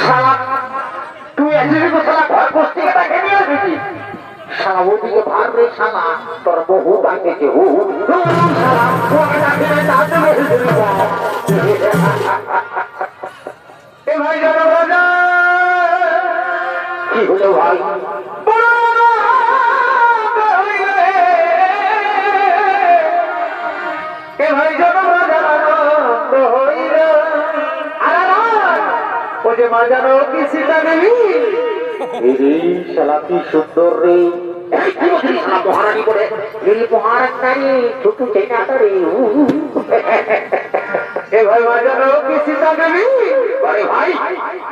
শালা তুই এসেছিস তো শালা ঘর পোষ থেকে তাকে নিয়ে এসেছিস শালা ওদিকে ভার রে শালা তোর বহু ডাকেছে হু শালা ওকে ডাকে না ডাকে এসেছিস এ ভাই জানো রাজা কি হলো ভাই এ ভাই জানো রাজা যে মাজানো কি সীতা দেবী শালা কি সুন্দর রে মহারানী করে মহারানী ছোট চেনাটা রে এ ভাই মাজানো কি সীতা দেবী আরে ভাই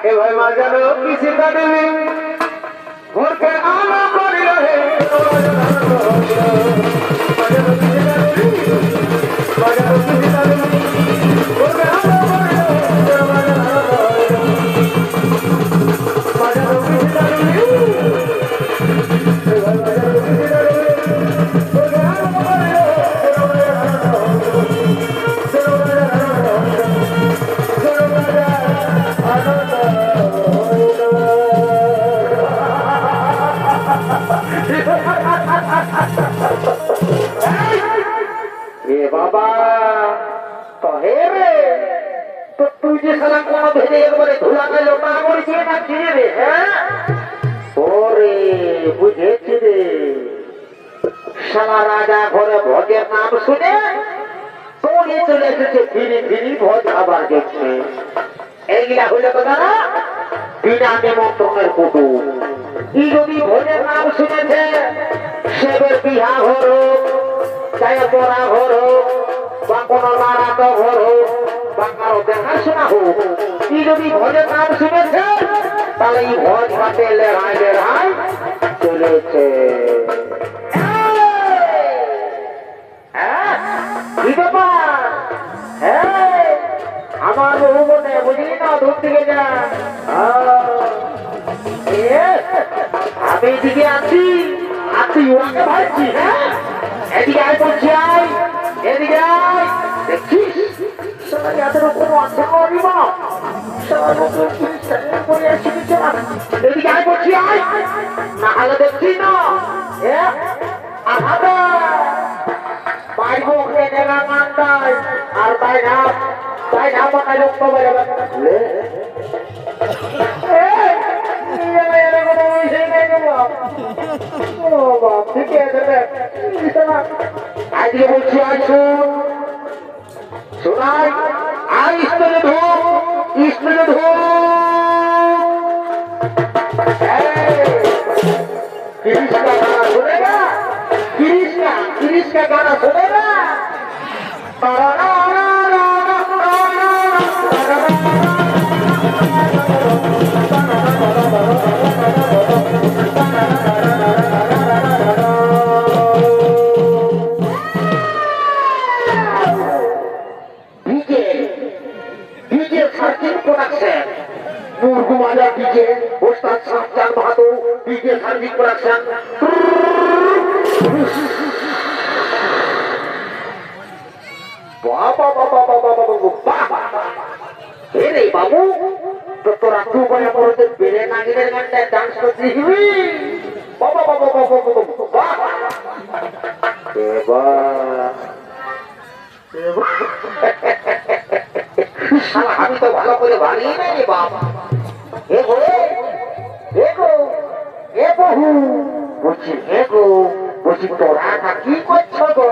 এ ভাই মাজানো কি সীতা দেবী ঘুরকে আলো করি রে মাজানো কি সীতা দেবী ঘুরকে আলো বাবা তো হে রে তো তুই যে সালা কোন ভেবে একবারে ধুলাকে লোটা করেছিস না কি রে হ্যাঁ ওরে বুঝেছি রে শালা রাজা ঘরে ভোজের নাম শুনে তোরে চলে এসেছে ফিরি ফিরি ভোজ খাবার দেখছে এইগুলা হইলে তো দাদা বিনা নিমন্ত্রণের কুটুম ই যদি ভোজের নাম শুনেছে সেবের বিহা ঘর হোক চাই পড়া ঘর হোক বা কোনো নারাত ঘর হোক বা কারো দেখাশোনা হোক ই যদি ভোজের নাম শুনেছে তাহলে এই ভোজ ঘাটে লেড়াই লেড়াই চলেছে কি ব্যাপার আমার বহু মনে বুঝলি না দূর থেকে যা আমি এদিকে আছি আর তুই ওকে ভাবছি হ্যাঁ এদিকে আয় করছি আয় এদিকে আয় দেখছিস এদের কোনো অর্থ করিব এদিকে আয় করছি আয় না হলে দেখছি না বাইর মুখে নেগা মানতায় আর বাইনা মাথায় লোক পাবে আজকে বলছি আসুন শোনাই আর স্কুলে ঢোক স্কুলে ঢোক किरीश का गाना सुनेगा डीजे सर्किट प्रोडक्शन मुरगुमाला डीजे उस्ताद शाहजान बहादुर डीजे सर्किट प्रोडक्शन बाबू तो तोरा तू बने पड़ते बेरे नागिনের গানটা ডান্স করতে দিবি বাবা বাবা বাবা বাবা দেবা শালা আমি তো ভালো করে বানিয়ে নাই রে বাবা এ গো এ বহু বুঝি বুঝি তোরা কি করছো গো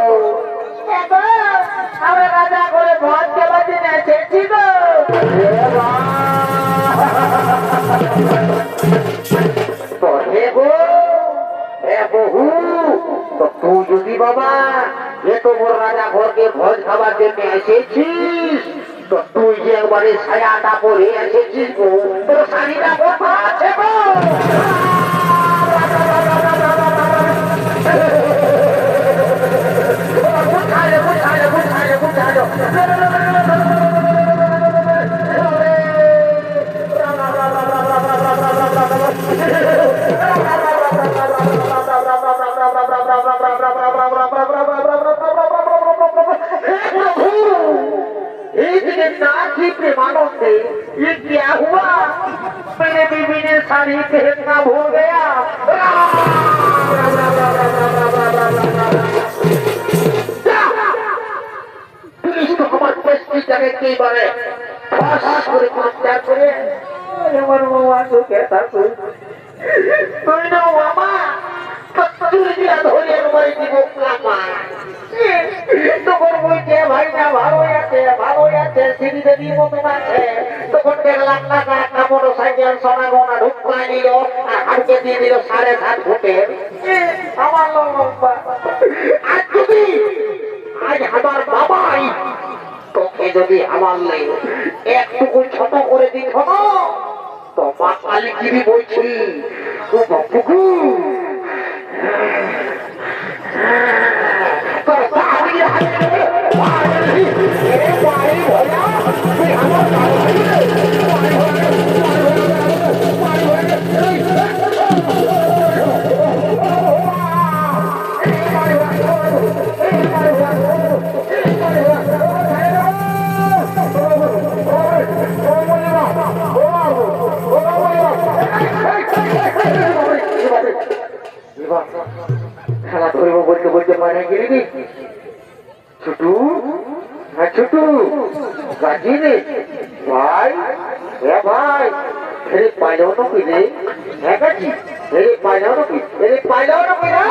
আমরা রাজা করে ভোজ খেলার দিন এসেছি গো বহু তো তুই যদি বাবা এত বড় রাজা ঘরকে ভোজ খাবার জন্য এসেছিস তো তুই যে একবারে ছায়াটা পরে এসেছিস গো তোর শাড়িটা কোথা আছে গো ये क्या हुआ साड़ी पहनना भूल गया। पुलिस तो हमारे पेस्टी जगह की बारे फांस করে গ্রেফতার করে আমার মামা তো कहता তুই না মামা তুই দিয়া ধরে আমারে দিব মামা তখন বলছে ভাই না ভালো আছে সিঁড়িতে দিয়ে মতন আছে তখন দেখলাম না একটা মোটরসাইকেল সোনাগোনা ঢুকাই নিল আর হাঁটকে দিয়ে দিল 7.5 ফুটে আমার লম্বা আজ আমার বাবাই তোকে যদি আমার নেই একটুকু ছোট করে দিত না তো মা কালী গিরি বলছি তো বাপুকু তোর বাড়ি খেলা ধরব বলতে বলতে মানে গেলি ছোটু হ্যাঁ ছোটু গাছি রে ভাই হ্যাঁ ভাই ফেরে পাইলেও তো কি রে হ্যাঁ গাছি ফেরে পাইলেও তো কি ফেরে পাইলেও তো কি রে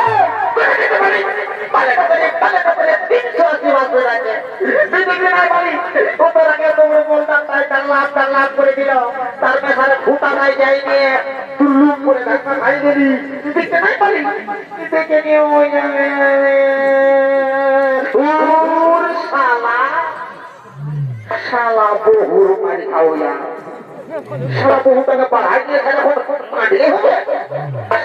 করে দিল তার পেছনে ফুটা নাই যাই নিয়ে তুল্লুম করে ধাক্কা খাই দিলি দেখতে নাই পারি দেখে নিয়ে ওই যাবে শালা বহুর মারি খাওয়া শালা বহুটাকে বাড়াই দিয়ে খেলে কাটলে হবে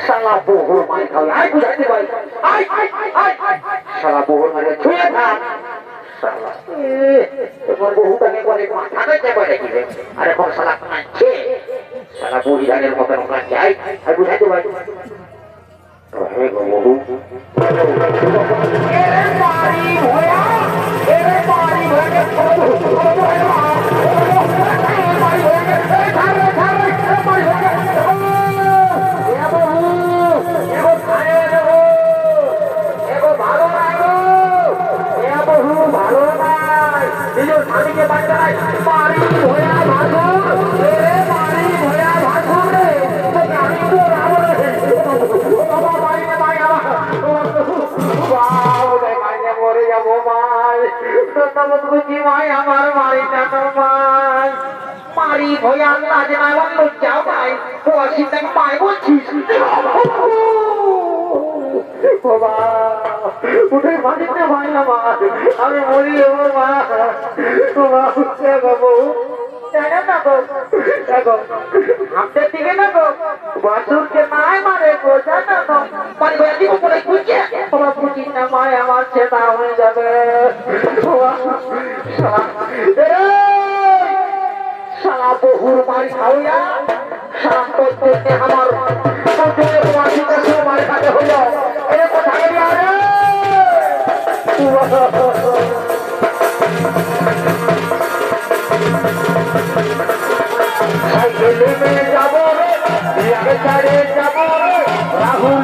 শালা বহুর মারি খাওয়া আই বুঝাইতে পারি শালা বহুর মারি ছুঁয়ে থাক শালা এবার বহুটাকে করে মাথা দেখতে পারে কি আর এখন শালা কাঁদছে শালা বুড়ি জানের মতন কাঁদছে আই বুঝাইতে পারি হে গো বহু আমার বাড়িটা তোমার মারি ভয়া লাজ নাই লজ্জাও নাই পয়সা পাই বলছিস বাবা উঠে মাটিতে ভাই আমার আমি মরি বাবা বাবা দেখো জানো না গো দেখো হাতের দিকে না গো বাসুরকে নাই মারে গো জানো না মারি ভয়া দিব পরে বুঝছে বাবা বুঝি না মায় আমার ছেদা হয়ে যাবে বাবা শালা বহুর মারি খাওয়া শালা করতে আমার মারি খাতে হলো এর কথা গেলি আরে সাইকেলে নিয়ে যাবো রে ছাড়ে যাবো রে রাহুল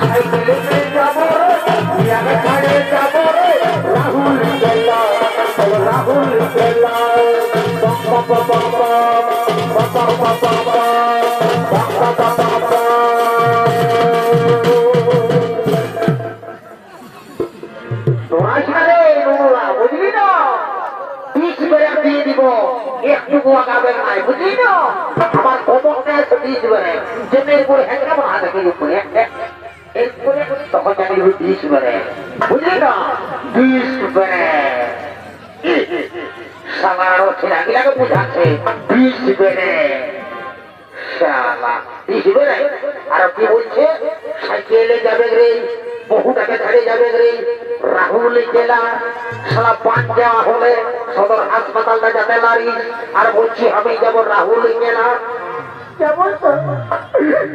সাইকেলে নিয়ে যাবো রে ছাড়ে যাবো রে রাহুল বুঝলি না পিস বেড়ে দিয়ে দিব একটুকু আগাবে নাই বুঝলি না আমার খবরটা পিস বেড়ে জমির উপরে হ্যাঁ হাতে উপরে তখন জানি পিস বেড়ে বুঝলি না পিস বেড়ে সালারও ছেলেগুলাকে বুঝাচ্ছে পিস বেড়ে শালা পিস বেড়ে আর কি বলছে সাইকেলে যাবে রে বহুটাকে ছেড়ে যাবে রে রাহুল জেলা সালা পাঁচ দেওয়া হলে সদর হাসপাতালটা যাতে নারী আর বলছি আমি যাব রাহুল জেলা যেমন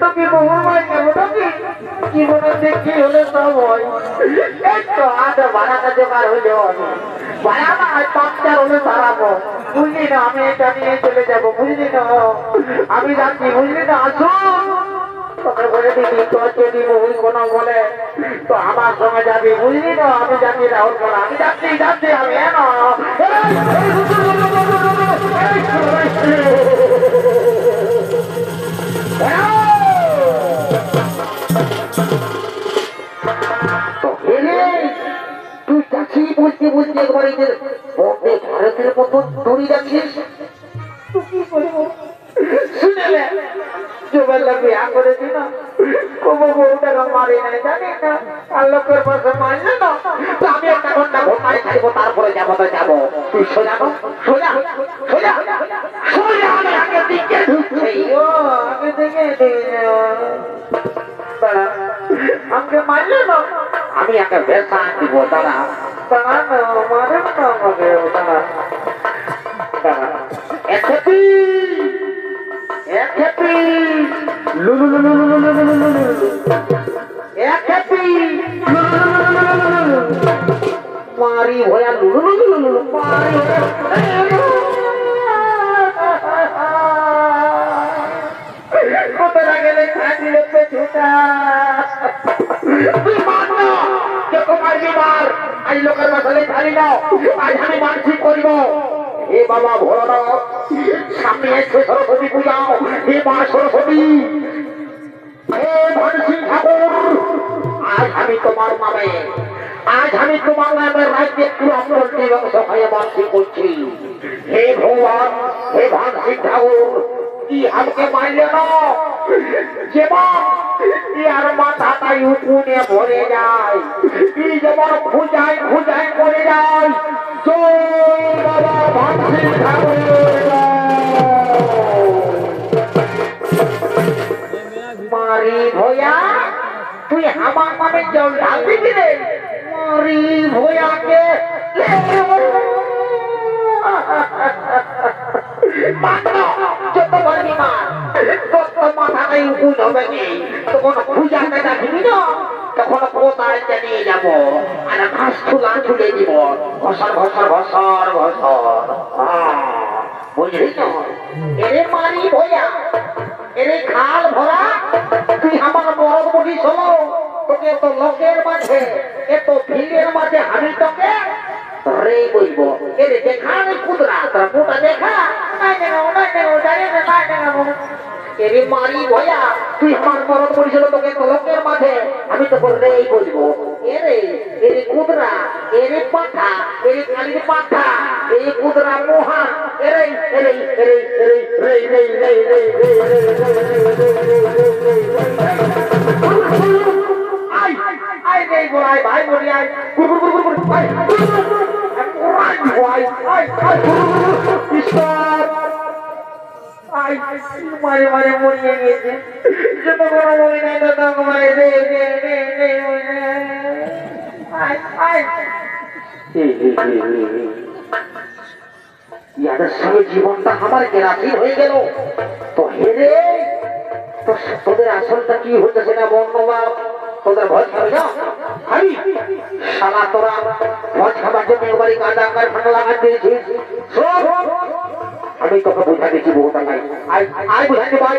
তোকে বহু মাই যাবো নাকি জীবনে দেখি হলে সব হয় এই তো আজ ভাড়াটা জোগাড় হয়ে যাওয়া ভাড়া না 5 হলে সারাবো বুঝলি না আমি এটা নিয়ে চলে যাবো বুঝলি না আমি যাচ্ছি বুঝলি না আসুন তোকে বলে দিবি তোর যদি বহুল কোনো বলে তো আমার সঙ্গে যাবি বুঝলি না আমি যাচ্ছি রাহুল বলা আমি যাচ্ছি আমি তুই যাচ্ছি বলতে বলতে একবার এই যে ভারতের মতো দড়ি যাচ্ছিস তুই কি করবো শুনেলে জোবেলা বিয়া করেছি না কোনো বউটাকে মারি নাই জানি না আর লোকের পাশে মারলে না তো আমি একটা ঘন্টা ঘুমাই থাকবো তারপরে যাবো তো যাবো তুই সোজা সোজা সোজা সোজা আমি আগে দিকে ঢুকছি ও আগে দিকে আমাকে মারলে না আমি একটা বেসা দিব দাঁড়া দাঁড়া না মারে না আমাকে দাঁড়া দাঁড়া একসাথে মারি ভয়া মারি কোথায় গেলে খাঁটি লেপে ছুটা তুই মার না কেউ মারবি মার আজ লোকের মশালে ছাড়ি নাও আজ আমি মানসিক করিব হে বাবা ভোলানাথ সামনে এসে সরস্বতী পূজাও হে মা সরস্বতী হে ধনসিং ঠাকুর আজ আমি তোমার নামে রাজ্যে পুরো দিবস হয়ে মানসিক করছি হে ভগবান হে ধনসিং ঠাকুর কি আমাকে মারলে না যেমন আর মাথাটাই উকুনে ভরে যায় কি যেমন খুঁজায় মরে যায় জয় বাবা ধনসিং ঠাকুর মারি ভয়া তুই আমার নামে জল ঢাল দিবি রে মারি ভয়াকে যত বলবি মা তত মাথাটাই উকুন হবে নি তখন পূজাতে রাখবি না তখন কোথায় নিয়ে যাবো আর ঘাস ছুলে দিব ঘসর বুঝলি না এরে মারি ভয়া এরে খাল ভরা তুই আমার মরদ বলি শোনো তোকে এত লোকের মাঝে এত ভিড়ের মাঝে আমি তোকে রে বলবো এরে দেখা নেই কুদরা তোর মুটা দেখা নাই এরে মারি ভয়া তুই আমার মরদ বলি শোনো তোকে এত লোকের মাঝে আমি তোকে রে বলবো এরে কুদরা এরে পাঠা এরে কালির পাঠা এই কুদরা মোহা এরে ভাই বলি আয় মারে মরিয়ে গিয়েছে যত বড় মরি নাই তত মারে ইয়াদের সঙ্গে জীবনটা আমার কেরাসি হয়ে গেল তো হেরে তো তোদের আসলটা কি হচ্ছে সেটা বর্ণবাদ তোদের ভয় খাবে না শালা তোরা ভয় খাবার জন্য এবারে কাঁদা কারখানা লাগা দিয়েছিস আমি তোকে বুঝা দিচ্ছি বহুটা নাই আয় বুঝাচ্ছি ভাই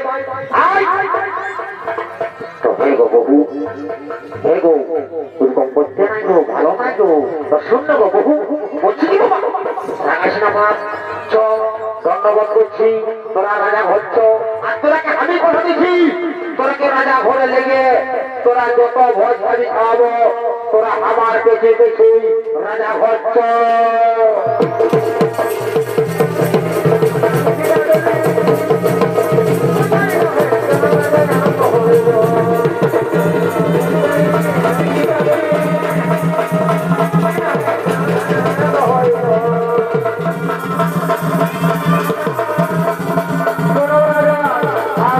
তো হে গো বহু হে গো ওরকম করতে নাই গো ভালো নাই গো তো শূন্য গো বহু বলছি কি বাবা রাগাস না মা চল ধন্যবাদ করছি তোরা রাজা হচ্ছ আর তোরাকে আমি কথা দিচ্ছি তোরাকে রাজা ঘরে লেগে তোরা যত ভোজ ভাজি খাওয়াবো তোরা আমার পেছে রাজা হচ্ছ